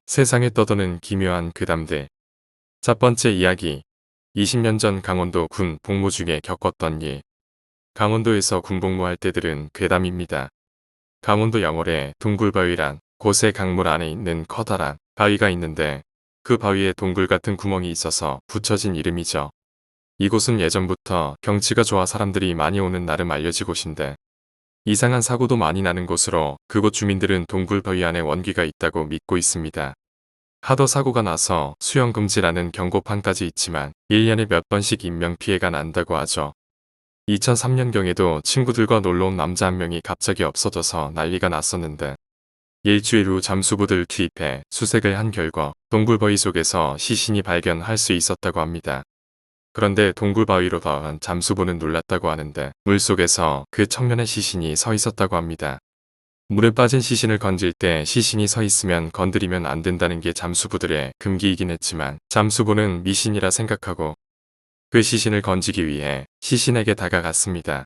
세상에 떠도는 기묘한 괴담들. 첫 번째 이야기. 20년 전 강원도 군 복무 중에 겪었던 일. 강원도에서 군 복무할 때들은 괴담입니다. 강원도 영월에 동굴바위란 곳의 강물 안에 있는 커다란 바위가 있는데 그 바위에 동굴 같은 구멍이 있어서 붙여진 이름이죠. 이곳은 예전부터 경치가 좋아 사람들이 많이 오는 나름 알려진 곳인데 이상한 사고도 많이 나는 곳으로 그곳 주민들은 동굴바위 안에 원귀가 있다고 믿고 있습니다. 하도 사고가 나서 수영금지라는 경고판까지 있지만 1년에 몇 번씩 인명피해가 난다고 하죠. 2003년경에도 친구들과 놀러온 남자 한 명이 갑자기 없어져서 난리가 났었는데 일주일 후 잠수부들 투입해 수색을 한 결과 동굴바위 속에서 시신이 발견할 수 있었다고 합니다. 그런데 동굴바위로 더한 잠수부는 놀랐다고 하는데 물속에서 그 청년의 시신이 서 있었다고 합니다. 물에 빠진 시신을 건질 때 시신이 서 있으면 건드리면 안 된다는 게 잠수부들의 금기이긴 했지만 잠수부는 미신이라 생각하고 그 시신을 건지기 위해 시신에게 다가갔습니다.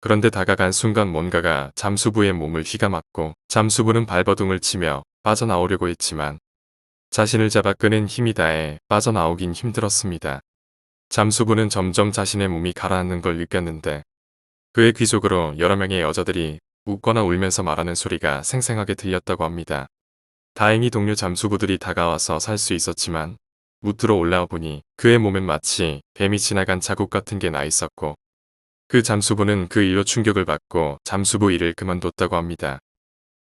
그런데 다가간 순간 뭔가가 잠수부의 몸을 휘감았고 잠수부는 발버둥을 치며 빠져나오려고 했지만 자신을 잡아 끄는 힘이 다해 빠져나오긴 힘들었습니다. 잠수부는 점점 자신의 몸이 가라앉는 걸 느꼈는데 그의 귀 속으로 여러 명의 여자들이 웃거나 울면서 말하는 소리가 생생하게 들렸다고 합니다. 다행히 동료 잠수부들이 다가와서 살 수 있었지만 무트로 올라와 보니 그의 몸엔 마치 뱀이 지나간 자국 같은 게 나 있었고 그 잠수부는 그 일로 충격을 받고 잠수부 일을 그만뒀다고 합니다.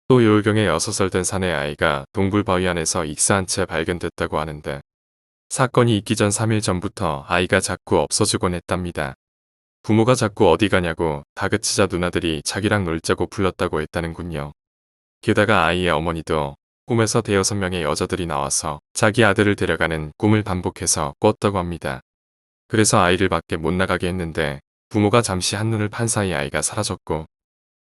또 요울경에 6살 된 사내 아이가 동굴바위 안에서 익사한 채 발견됐다고 하는데 사건이 있기 전 3일 전부터 아이가 자꾸 없어지곤 했답니다. 부모가 자꾸 어디 가냐고 다그치자 누나들이 자기랑 놀자고 불렀다고 했다는군요. 게다가 아이의 어머니도 꿈에서 5명의 여자들이 나와서 자기 아들을 데려가는 꿈을 반복해서 꿨다고 합니다. 그래서 아이를 밖에 못 나가게 했는데 부모가 잠시 한눈을 판 사이 아이가 사라졌고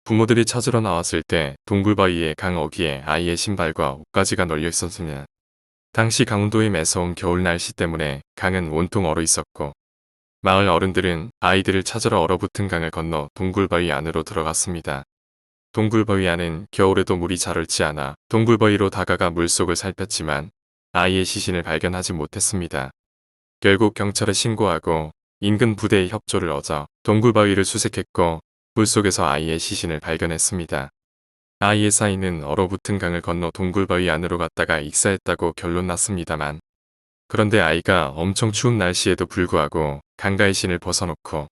부모들이 찾으러 나왔을 때 동굴바위의 강 어귀에 아이의 신발과 옷가지가 널려 있었으며 당시 강원도의 매서운 겨울 날씨 때문에 강은 온통 얼어 있었고 마을 어른들은 아이들을 찾으러 얼어붙은 강을 건너 동굴바위 안으로 들어갔습니다. 동굴바위 안은 겨울에도 물이 잘 옳지 않아 동굴바위로 다가가 물속을 살폈지만 아이의 시신을 발견하지 못했습니다. 결국 경찰에 신고하고 인근 부대의 협조를 얻어 동굴바위를 수색했고 물속에서 아이의 시신을 발견했습니다. 아이의 사인은 얼어붙은 강을 건너 동굴바위 안으로 갔다가 익사했다고 결론 났습니다만 그런데 아이가 엄청 추운 날씨에도 불구하고 강가의 신을 벗어놓고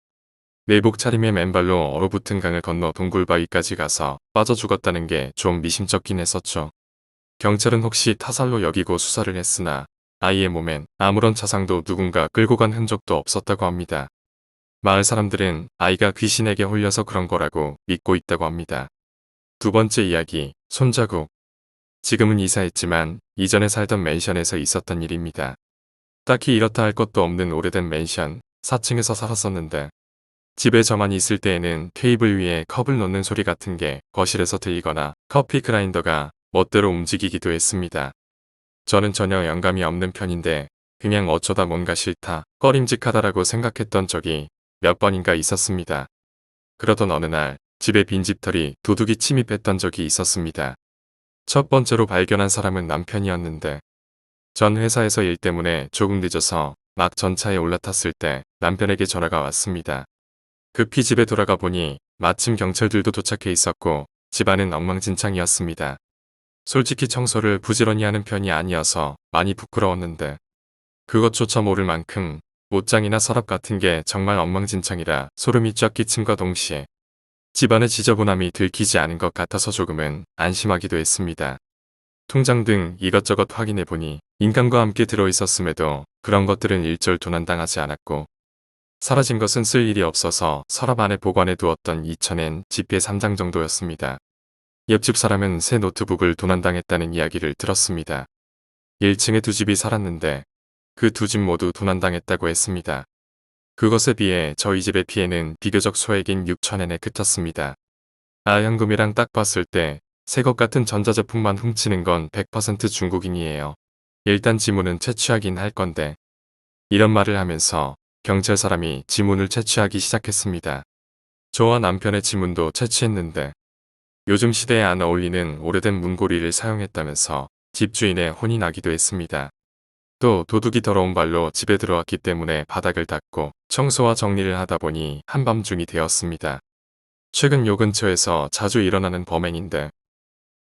내복 차림의 맨발로 얼어붙은 강을 건너 동굴바위까지 가서 빠져 죽었다는 게 좀 미심쩍긴 했었죠. 경찰은 혹시 타살로 여기고 수사를 했으나 아이의 몸엔 아무런 자상도 누군가 끌고 간 흔적도 없었다고 합니다. 마을 사람들은 아이가 귀신에게 홀려서 그런 거라고 믿고 있다고 합니다. 두 번째 이야기, 손자국. 지금은 이사했지만 이전에 살던 맨션에서 있었던 일입니다. 딱히 이렇다 할 것도 없는 오래된 맨션, 4층에서 살았었는데 집에 저만 있을 때에는 테이블 위에 컵을 놓는 소리 같은 게 거실에서 들리거나 커피 그라인더가 멋대로 움직이기도 했습니다. 저는 전혀 영감이 없는 편인데 그냥 어쩌다 뭔가 싫다, 꺼림직하다라고 생각했던 적이 몇 번인가 있었습니다. 그러던 어느 날 집에 빈집털이 도둑이 침입했던 적이 있었습니다. 첫 번째로 발견한 사람은 남편이었는데 전 회사에서 일 때문에 조금 늦어서 막 전차에 올라탔을 때 남편에게 전화가 왔습니다. 급히 집에 돌아가 보니 마침 경찰들도 도착해 있었고 집안은 엉망진창이었습니다. 솔직히 청소를 부지런히 하는 편이 아니어서 많이 부끄러웠는데 그것조차 모를 만큼 옷장이나 서랍 같은 게 정말 엉망진창이라 소름이 쫙 끼침과 동시에 집안의 지저분함이 들키지 않은 것 같아서 조금은 안심하기도 했습니다. 통장 등 이것저것 확인해보니 인감과 함께 들어있었음에도 그런 것들은 일절 도난당하지 않았고 사라진 것은 쓸 일이 없어서 서랍 안에 보관해 두었던 2,000엔 지폐 3장 정도였습니다. 옆집 사람은 새 노트북을 도난당했다는 이야기를 들었습니다. 1층에 두 집이 살았는데 그 두 집 모두 도난당했다고 했습니다. 그것에 비해 저희 집의 피해는 비교적 소액인 6,000엔에 그쳤습니다. 현금이랑 딱 봤을 때 새 것 같은 전자제품만 훔치는 건 100% 중국인이에요. 일단 지문은 채취하긴 할 건데 이런 말을 하면서 경찰 사람이 지문을 채취하기 시작했습니다. 저와 남편의 지문도 채취했는데 요즘 시대에 안 어울리는 오래된 문고리를 사용했다면서 집주인의 혼이 나기도 했습니다. 또 도둑이 더러운 발로 집에 들어왔기 때문에 바닥을 닦고 청소와 정리를 하다 보니 한밤중이 되었습니다. 최근 요 근처에서 자주 일어나는 범행인데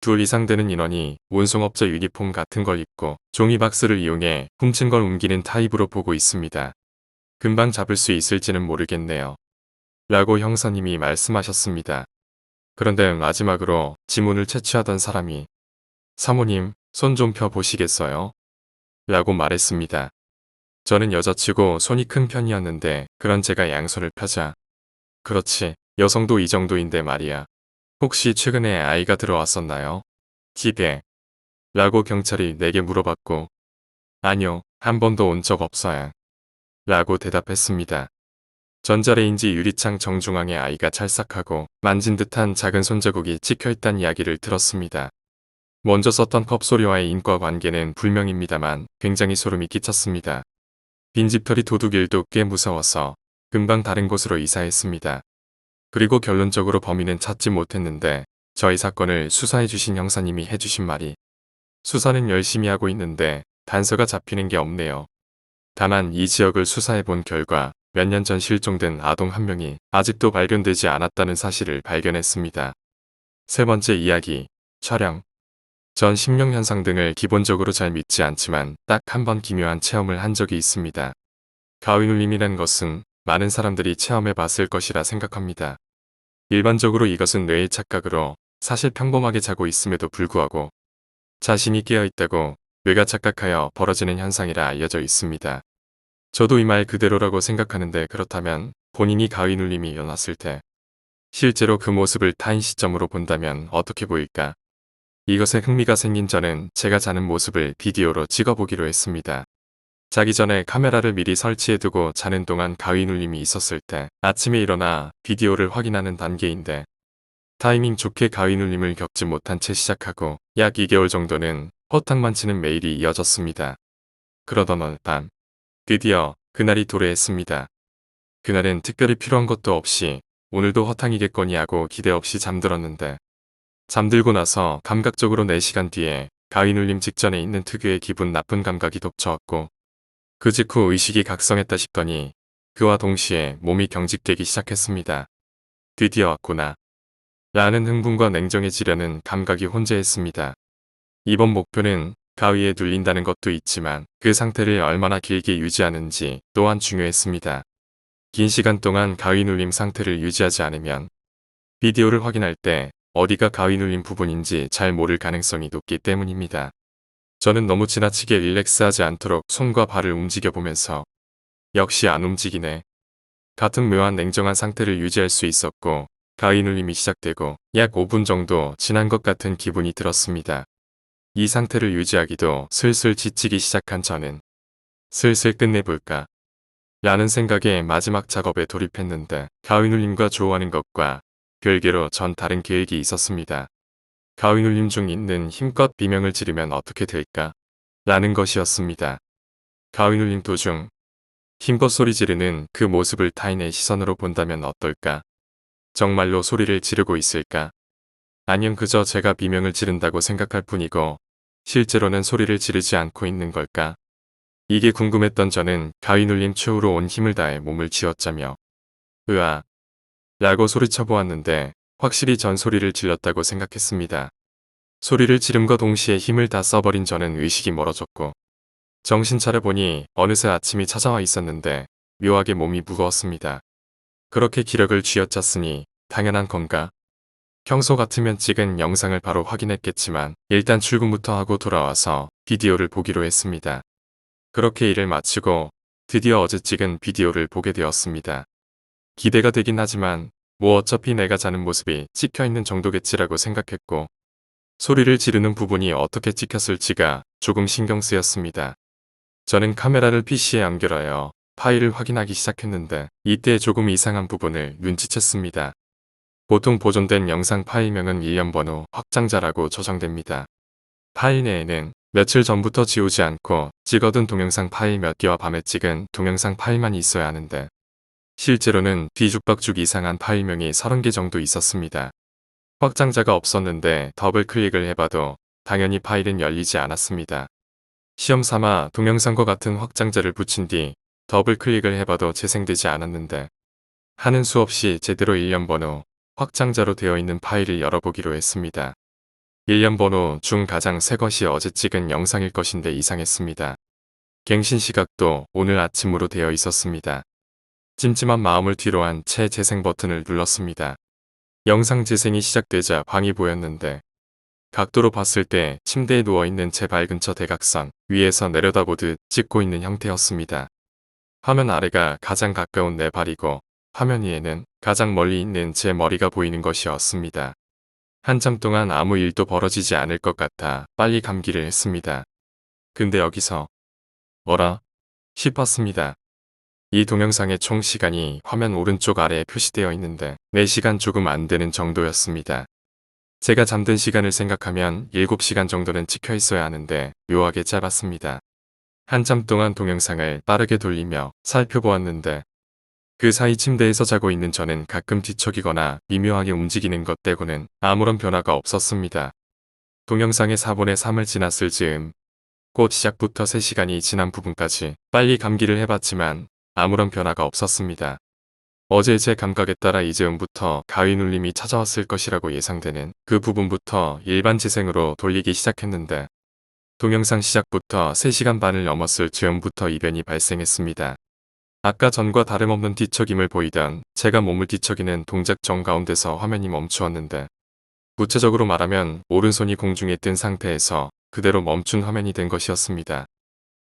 둘 이상 되는 인원이 운송업자 유니폼 같은 걸 입고 종이박스를 이용해 훔친 걸 옮기는 타입으로 보고 있습니다. 금방 잡을 수 있을지는 모르겠네요. 라고 형사님이 말씀하셨습니다. 그런데 마지막으로 지문을 채취하던 사람이 사모님, 손 좀 펴 보시겠어요? 라고 말했습니다. 저는 여자치고 손이 큰 편이었는데 그런 제가 양손을 펴자. 그렇지, 여성도 이 정도인데 말이야. 혹시 최근에 아이가 들어왔었나요? 집에. 라고 경찰이 내게 물어봤고 아니요, 한 번도 온 적 없어요. 라고 대답했습니다. 전자레인지 유리창 정중앙에 아이가 찰싹하고 만진 듯한 작은 손자국이 찍혀있다는 이야기를 들었습니다. 먼저 썼던 컵 소리와의 인과관계는 불명입니다만 굉장히 소름이 끼쳤습니다. 빈집털이 도둑일도 꽤 무서워서 금방 다른 곳으로 이사했습니다. 그리고 결론적으로 범인은 찾지 못했는데 저희 사건을 수사해주신 형사님이 해주신 말이 수사는 열심히 하고 있는데 단서가 잡히는 게 없네요. 다만 이 지역을 수사해본 결과 몇 년 전 실종된 아동 한 명이 아직도 발견되지 않았다는 사실을 발견했습니다. 세 번째 이야기, 촬영. 전 심령현상 등을 기본적으로 잘 믿지 않지만 딱 한 번 기묘한 체험을 한 적이 있습니다. 가위눌림이란 것은 많은 사람들이 체험해 봤을 것이라 생각합니다. 일반적으로 이것은 뇌의 착각으로 사실 평범하게 자고 있음에도 불구하고 자신이 깨어있다고 뇌가 착각하여 벌어지는 현상이라 알려져 있습니다. 저도 이 말 그대로라고 생각하는데 그렇다면 본인이 가위눌림이 일어났을 때 실제로 그 모습을 타인 시점으로 본다면 어떻게 보일까? 이것에 흥미가 생긴 저는 제가 자는 모습을 비디오로 찍어보기로 했습니다. 자기 전에 카메라를 미리 설치해두고 자는 동안 가위눌림이 있었을 때 아침에 일어나 비디오를 확인하는 단계인데 타이밍 좋게 가위눌림을 겪지 못한 채 시작하고 약 2개월 정도는 허탕만 치는 매일이 이어졌습니다. 그러던 어느 밤 드디어 그날이 도래했습니다. 그날은 특별히 필요한 것도 없이 오늘도 허탕이겠거니 하고 기대 없이 잠들었는데 잠들고 나서 감각적으로 4시간 뒤에 가위눌림 직전에 있는 특유의 기분 나쁜 감각이 덮쳐왔고 그 직후 의식이 각성했다 싶더니 그와 동시에 몸이 경직되기 시작했습니다. 드디어 왔구나. 라는 흥분과 냉정해지려는 감각이 혼재했습니다. 이번 목표는 가위에 눌린다는 것도 있지만 그 상태를 얼마나 길게 유지하는지 또한 중요했습니다. 긴 시간 동안 가위눌림 상태를 유지하지 않으면 비디오를 확인할 때 어디가 가위눌린 부분인지 잘 모를 가능성이 높기 때문입니다. 저는 너무 지나치게 릴렉스하지 않도록 손과 발을 움직여보면서 역시 안 움직이네. 같은 묘한 냉정한 상태를 유지할 수 있었고 가위눌림이 시작되고 약 5분 정도 지난 것 같은 기분이 들었습니다. 이 상태를 유지하기도 슬슬 지치기 시작한 저는 슬슬 끝내볼까 라는 생각에 마지막 작업에 돌입했는데 가위눌림과 조우하는 것과 별개로 전 다른 계획이 있었습니다. 가위눌림 중 있는 힘껏 비명을 지르면 어떻게 될까? 라는 것이었습니다. 가위눌림 도중 힘껏 소리 지르는 그 모습을 타인의 시선으로 본다면 어떨까? 정말로 소리를 지르고 있을까? 아니면 그저 제가 비명을 지른다고 생각할 뿐이고 실제로는 소리를 지르지 않고 있는 걸까? 이게 궁금했던 저는 가위눌림 최후로 온 힘을 다해 몸을 쥐어짜며 으아 라고 소리쳐보았는데 확실히 전 소리를 질렀다고 생각했습니다. 소리를 지름과 동시에 힘을 다 써버린 저는 의식이 멀어졌고 정신 차려보니 어느새 아침이 찾아와 있었는데 묘하게 몸이 무거웠습니다. 그렇게 기력을 쥐어짰으니 당연한 건가? 평소 같으면 찍은 영상을 바로 확인했겠지만 일단 출근부터 하고 돌아와서 비디오를 보기로 했습니다. 그렇게 일을 마치고 드디어 어제 찍은 비디오를 보게 되었습니다. 기대가 되긴 하지만 뭐 어차피 내가 자는 모습이 찍혀있는 정도겠지라고 생각했고 소리를 지르는 부분이 어떻게 찍혔을지가 조금 신경 쓰였습니다. 저는 카메라를 PC에 연결하여 파일을 확인하기 시작했는데 이때 조금 이상한 부분을 눈치챘습니다. 보통 보존된 영상 파일명은 일련 번호 확장자라고 저장됩니다. 파일 내에는 며칠 전부터 지우지 않고 찍어둔 동영상 파일 몇 개와 밤에 찍은 동영상 파일만 있어야 하는데 실제로는 뒤죽박죽 이상한 파일명이 30개 정도 있었습니다. 확장자가 없었는데 더블 클릭을 해봐도 당연히 파일은 열리지 않았습니다. 시험 삼아 동영상과 같은 확장자를 붙인 뒤 더블 클릭을 해봐도 재생되지 않았는데 하는 수 없이 제대로 일련 번호 확장자로 되어 있는 파일을 열어보기로 했습니다. 일련 번호 중 가장 새 것이 어제 찍은 영상일 것인데 이상했습니다. 갱신 시각도 오늘 아침으로 되어 있었습니다. 찜찜한 마음을 뒤로한 채 재생 버튼을 눌렀습니다. 영상 재생이 시작되자 방이 보였는데 각도로 봤을 때 침대에 누워있는 제 발 근처 대각선 위에서 내려다보듯 찍고 있는 형태였습니다. 화면 아래가 가장 가까운 내 발이고 화면 위에는 가장 멀리 있는 제 머리가 보이는 것이었습니다. 한참 동안 아무 일도 벌어지지 않을 것 같아 빨리 감기를 했습니다. 근데 여기서 뭐라? 싶었습니다. 이 동영상의 총 시간이 화면 오른쪽 아래에 표시되어 있는데 4시간 조금 안 되는 정도였습니다. 제가 잠든 시간을 생각하면 7시간 정도는 찍혀 있어야 하는데 묘하게 짧았습니다. 한참 동안 동영상을 빠르게 돌리며 살펴보았는데 그 사이 침대에서 자고 있는 저는 가끔 뒤척이거나 미묘하게 움직이는 것 빼고는 아무런 변화가 없었습니다. 동영상의 4분의 3을 지났을 즈음 곧 시작부터 3시간이 지난 부분까지 빨리 감기를 해봤지만 아무런 변화가 없었습니다. 어제 제 감각에 따라 이 즈음부터 가위 눌림이 찾아왔을 것이라고 예상되는 그 부분부터 일반 재생으로 돌리기 시작했는데 동영상 시작부터 3시간 반을 넘었을 즈음부터 이변이 발생했습니다. 아까 전과 다름없는 뒤척임을 보이던 제가 몸을 뒤척이는 동작 정 가운데서 화면이 멈추었는데 구체적으로 말하면 오른손이 공중에 뜬 상태에서 그대로 멈춘 화면이 된 것이었습니다.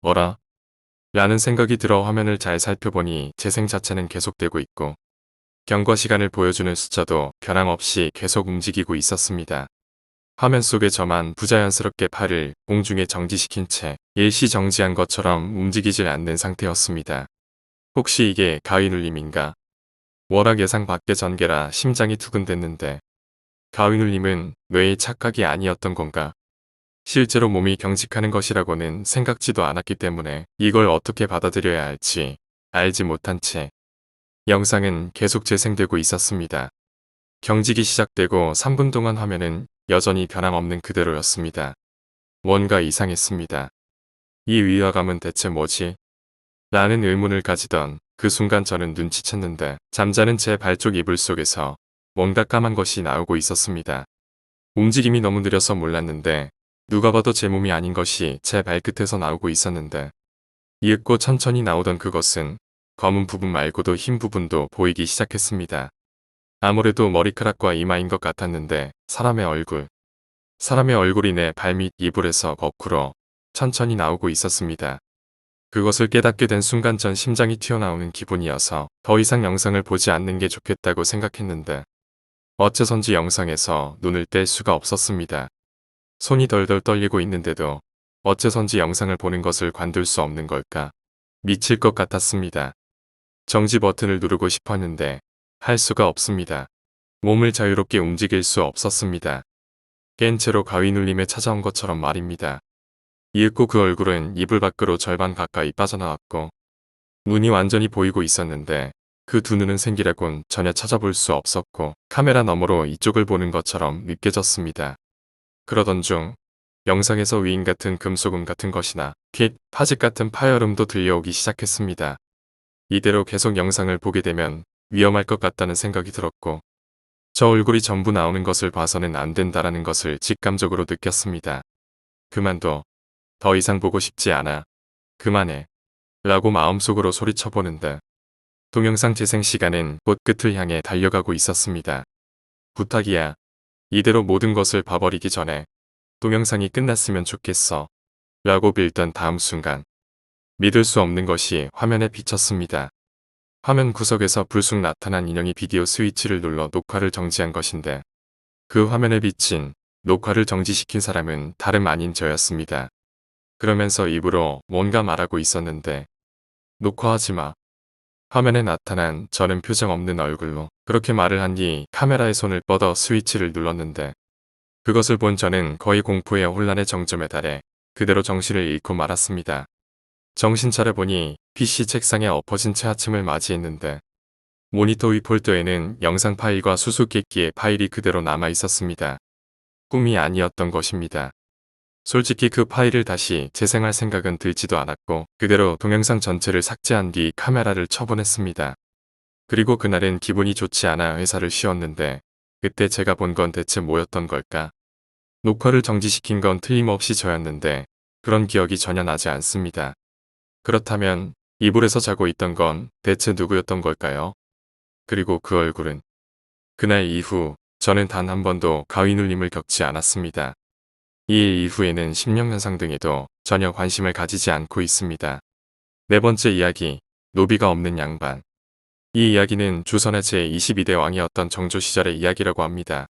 뭐라? 라는 생각이 들어 화면을 잘 살펴보니 재생 자체는 계속되고 있고 경과 시간을 보여주는 숫자도 변함없이 계속 움직이고 있었습니다. 화면 속에 저만 부자연스럽게 팔을 공중에 정지시킨 채 일시 정지한 것처럼 움직이질 않는 상태였습니다. 혹시 이게 가위 눌림인가? 워낙 예상 밖의 전개라 심장이 두근댔는데 가위 눌림은 뇌의 착각이 아니었던 건가? 실제로 몸이 경직하는 것이라고는 생각지도 않았기 때문에 이걸 어떻게 받아들여야 할지 알지 못한 채 영상은 계속 재생되고 있었습니다. 경직이 시작되고 3분 동안 화면은 여전히 변함없는 그대로였습니다. 뭔가 이상했습니다. 이 위화감은 대체 뭐지? 라는 의문을 가지던 그 순간 저는 눈치챘는데 잠자는 제 발쪽 이불 속에서 뭔가 까만 것이 나오고 있었습니다. 움직임이 너무 느려서 몰랐는데 누가 봐도 제 몸이 아닌 것이 제 발끝에서 나오고 있었는데 이윽고 천천히 나오던 그것은 검은 부분 말고도 흰 부분도 보이기 시작했습니다. 아무래도 머리카락과 이마인 것 같았는데 사람의 얼굴이 내 발밑 이불에서 거꾸로 천천히 나오고 있었습니다. 그것을 깨닫게 된 순간 전 심장이 튀어나오는 기분이어서 더 이상 영상을 보지 않는 게 좋겠다고 생각했는데 어째선지 영상에서 눈을 뗄 수가 없었습니다. 손이 덜덜 떨리고 있는데도 어째선지 영상을 보는 것을 관둘 수 없는 걸까? 미칠 것 같았습니다. 정지 버튼을 누르고 싶었는데 할 수가 없습니다. 몸을 자유롭게 움직일 수 없었습니다. 깬 채로 가위 눌림에 찾아온 것처럼 말입니다. 이윽고 그 얼굴은 이불 밖으로 절반 가까이 빠져나왔고 눈이 완전히 보이고 있었는데 그 두 눈은 생기라곤 전혀 찾아볼 수 없었고 카메라 너머로 이쪽을 보는 것처럼 느껴졌습니다. 그러던 중 영상에서 위인 같은 금소금 같은 것이나 핏, 파직 같은 파열음도 들려오기 시작했습니다. 이대로 계속 영상을 보게 되면 위험할 것 같다는 생각이 들었고 저 얼굴이 전부 나오는 것을 봐서는 안 된다라는 것을 직감적으로 느꼈습니다. 그만둬. 더 이상 보고 싶지 않아. 그만해. 라고 마음속으로 소리쳐보는데 동영상 재생 시간은 곧 끝을 향해 달려가고 있었습니다. 부탁이야. 이대로 모든 것을 봐버리기 전에 동영상이 끝났으면 좋겠어. 라고 빌던 다음 순간 믿을 수 없는 것이 화면에 비쳤습니다. 화면 구석에서 불쑥 나타난 인형이 비디오 스위치를 눌러 녹화를 정지한 것인데 그 화면에 비친 녹화를 정지시킨 사람은 다름 아닌 저였습니다. 그러면서 입으로 뭔가 말하고 있었는데 녹화하지 마. 화면에 나타난 저는 표정 없는 얼굴로 그렇게 말을 한 뒤 카메라에 손을 뻗어 스위치를 눌렀는데 그것을 본 저는 거의 공포의 혼란의 정점에 달해 그대로 정신을 잃고 말았습니다. 정신 차려보니 PC 책상에 엎어진 채 아침을 맞이했는데 모니터 위 폴더에는 영상 파일과 수수께끼의 파일이 그대로 남아 있었습니다. 꿈이 아니었던 것입니다. 솔직히 그 파일을 다시 재생할 생각은 들지도 않았고 그대로 동영상 전체를 삭제한 뒤 카메라를 처분했습니다. 그리고 그날은 기분이 좋지 않아 회사를 쉬었는데 그때 제가 본 건 대체 뭐였던 걸까? 녹화를 정지시킨 건 틀림없이 저였는데 그런 기억이 전혀 나지 않습니다. 그렇다면 이불에서 자고 있던 건 대체 누구였던 걸까요? 그리고 그 얼굴은 그날 이후 저는 단 한 번도 가위 눌림을 겪지 않았습니다. 이 일 이후에는 심령현상 등에도 전혀 관심을 가지지 않고 있습니다. 네 번째 이야기, 노비가 없는 양반. 이 이야기는 조선의 제22대 왕이었던 정조 시절의 이야기라고 합니다.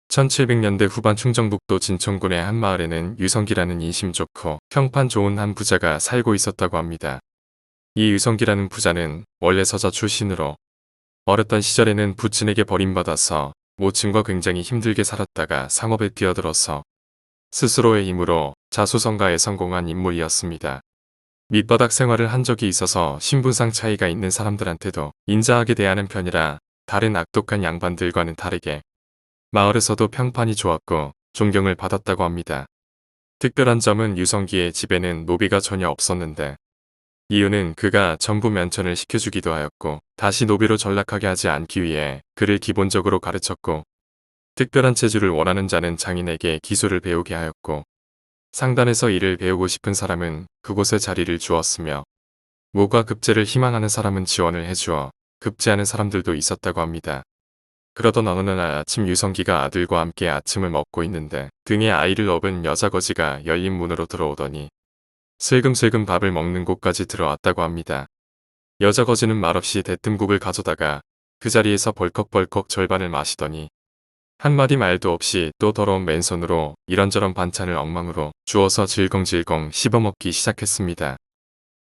1700년대 후반 충청북도 진천군의 한 마을에는 유성기라는 인심 좋고 평판 좋은 한 부자가 살고 있었다고 합니다. 이 유성기라는 부자는 원래 서자 출신으로 어렸던 시절에는 부친에게 버림받아서 모친과 굉장히 힘들게 살았다가 상업에 뛰어들어서 스스로의 힘으로 자수성가에 성공한 인물이었습니다. 밑바닥 생활을 한 적이 있어서 신분상 차이가 있는 사람들한테도 인자하게 대하는 편이라 다른 악독한 양반들과는 다르게 마을에서도 평판이 좋았고 존경을 받았다고 합니다. 특별한 점은 유성기의 집에는 노비가 전혀 없었는데 이유는 그가 전부 면천을 시켜주기도 하였고 다시 노비로 전락하게 하지 않기 위해 그를 기본적으로 가르쳤고 특별한 재주를 원하는 자는 장인에게 기술을 배우게 하였고 상단에서 일을 배우고 싶은 사람은 그곳에 자리를 주었으며 모과 급제를 희망하는 사람은 지원을 해주어 급제하는 사람들도 있었다고 합니다. 그러던 어느 날 아침 유성기가 아들과 함께 아침을 먹고 있는데 등에 아이를 업은 여자 거지가 열린 문으로 들어오더니 슬금슬금 밥을 먹는 곳까지 들어왔다고 합니다. 여자 거지는 말없이 대뜸국을 가져다가 그 자리에서 벌컥벌컥 절반을 마시더니 한마디 말도 없이 또 더러운 맨손으로 이런저런 반찬을 엉망으로 주어서 질겅질겅 씹어먹기 시작했습니다.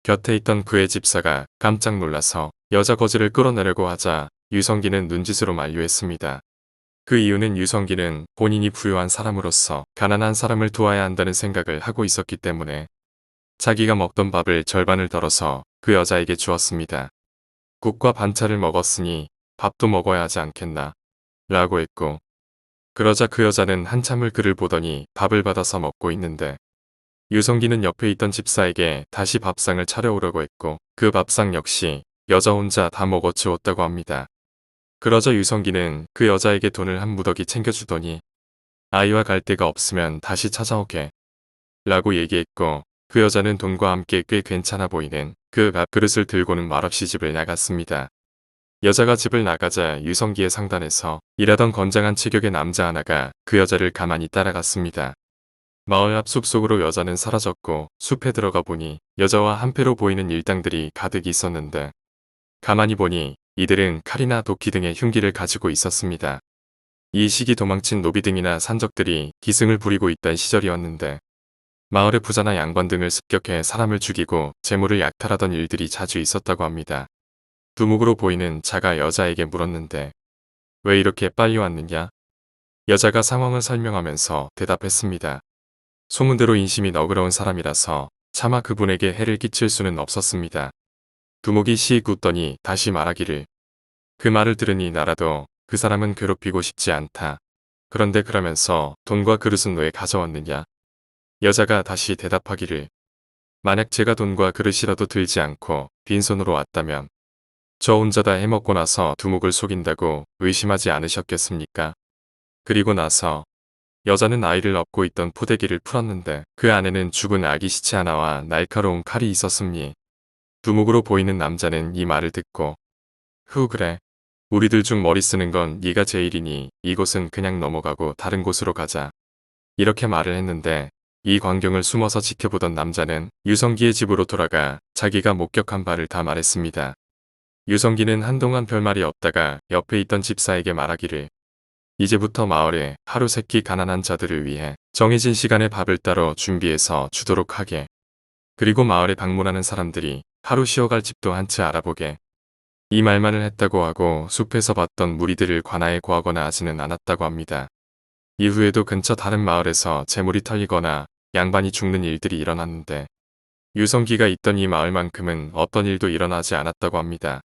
곁에 있던 그의 집사가 깜짝 놀라서 여자 거지를 끌어내려고 하자 유성기는 눈짓으로 만류했습니다. 그 이유는 유성기는 본인이 부유한 사람으로서 가난한 사람을 도와야 한다는 생각을 하고 있었기 때문에 자기가 먹던 밥을 절반을 덜어서 그 여자에게 주었습니다. 국과 반찬을 먹었으니 밥도 먹어야 하지 않겠나 라고 했고 그러자 그 여자는 한참을 그를 보더니 밥을 받아서 먹고 있는데 유성기는 옆에 있던 집사에게 다시 밥상을 차려오려고 했고 그 밥상 역시 여자 혼자 다 먹어치웠다고 합니다. 그러자 유성기는 그 여자에게 돈을 한 무더기 챙겨주더니 아이와 갈 데가 없으면 다시 찾아오게 라고 얘기했고 그 여자는 돈과 함께 꽤 괜찮아 보이는 그 밥그릇을 들고는 말없이 집을 나갔습니다. 여자가 집을 나가자 유성기의 상단에서 일하던 건장한 체격의 남자 하나가 그 여자를 가만히 따라갔습니다. 마을 앞 숲속으로 여자는 사라졌고 숲에 들어가 보니 여자와 한패로 보이는 일당들이 가득 있었는데 가만히 보니 이들은 칼이나 도끼 등의 흉기를 가지고 있었습니다. 이 시기 도망친 노비 등이나 산적들이 기승을 부리고 있던 시절이었는데 마을의 부자나 양반 등을 습격해 사람을 죽이고 재물을 약탈하던 일들이 자주 있었다고 합니다. 두목으로 보이는 자가 여자에게 물었는데 왜 이렇게 빨리 왔느냐? 여자가 상황을 설명하면서 대답했습니다. 소문대로 인심이 너그러운 사람이라서 차마 그분에게 해를 끼칠 수는 없었습니다. 두목이 시익 웃더니 다시 말하기를 그 말을 들으니 나라도 그 사람은 괴롭히고 싶지 않다. 그런데 그러면서 돈과 그릇은 왜 가져왔느냐? 여자가 다시 대답하기를 만약 제가 돈과 그릇이라도 들지 않고 빈손으로 왔다면 저 혼자 다 해먹고 나서 두목을 속인다고 의심하지 않으셨겠습니까? 그리고 나서 여자는 아이를 업고 있던 포대기를 풀었는데 그 안에는 죽은 아기 시체 하나와 날카로운 칼이 있었습니. 두목으로 보이는 남자는 이 말을 듣고 그래. 우리들 중 머리 쓰는 건 네가 제일이니 이곳은 그냥 넘어가고 다른 곳으로 가자. 이렇게 말을 했는데 이 광경을 숨어서 지켜보던 남자는 유성기의 집으로 돌아가 자기가 목격한 바를 다 말했습니다. 유성기는 한동안 별말이 없다가 옆에 있던 집사에게 말하기를 이제부터 마을에 하루 세끼 가난한 자들을 위해 정해진 시간에 밥을 따로 준비해서 주도록 하게. 그리고 마을에 방문하는 사람들이 하루 쉬어갈 집도 한 채 알아보게. 이 말만을 했다고 하고 숲에서 봤던 무리들을 관아에 구하거나 하지는 않았다고 합니다. 이후에도 근처 다른 마을에서 재물이 털리거나 양반이 죽는 일들이 일어났는데 유성기가 있던 이 마을만큼은 어떤 일도 일어나지 않았다고 합니다.